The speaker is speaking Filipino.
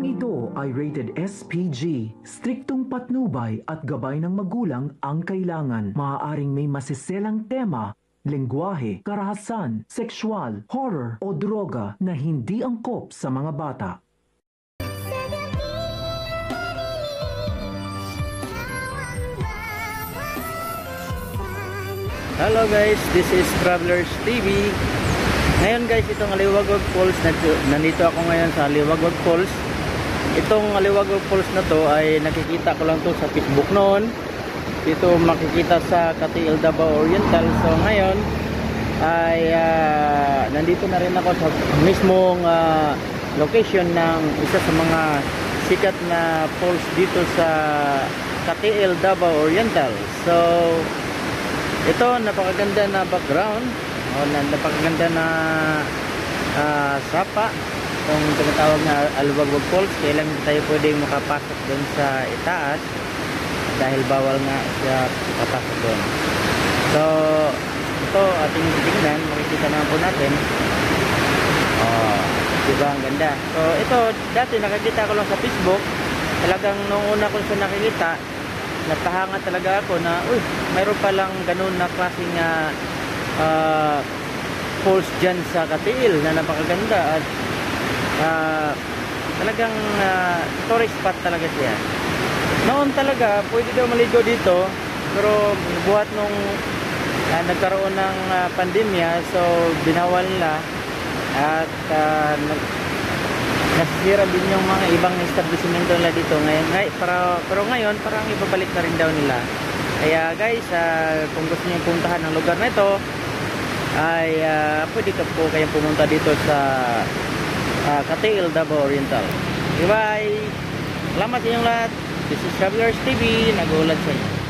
Sinelang ito ay rated SPG. Striktong patnubay at gabay ng magulang ang kailangan. Maaaring may masiselang tema, lengguwahe, karahasan, sexual, horror o droga na hindi angkop sa mga bata. Hello guys, this is Travelers TV. Ngayon guys, itong Aliwagwag Falls, nandito ako ngayon sa Aliwagwag Falls. Itong Aliwagwag Falls na to ay nakikita ko lang to sa Facebook noon. Dito makikita sa Katiil, Davao Oriental. So ngayon ay nandito na rin ako sa mismong location ng isa sa mga sikat na falls dito sa Katiil, Davao Oriental. So ito, napakaganda na background o napakaganda na sapa kung tinatawag na Aliwagwag Falls. Kailan tayo pwedeng makapasok doon sa itaas dahil bawal nga siya makapasok doon. So ito ating titingnan, makikita naman po natin. Diba ang ganda. So ito, dati nakikita ko lang sa Facebook. Talagang nung una ko siya nakikita, napahanga talaga ako na mayroon palang ganun na klaseng falls dyan sa Katiil na napakaganda at talagang tourist spot talaga siya. Noon talaga pwede daw maligo dito, pero buhat nung nagkaroon ng pandemya, so binawal nila at nasisira din yung mga ibang establishmento nila dito ngayon. Pero ngayon parang ibabalik na rin daw nila. Kaya guys, kung gusto niyo puntahan ang lugar na ito ay pwede ka po kayong pumunta dito sa Katiil, Davao Oriental. Bye! Salamat sa inyong lahat. This is Travelers TV. Nag-uulat sa inyo.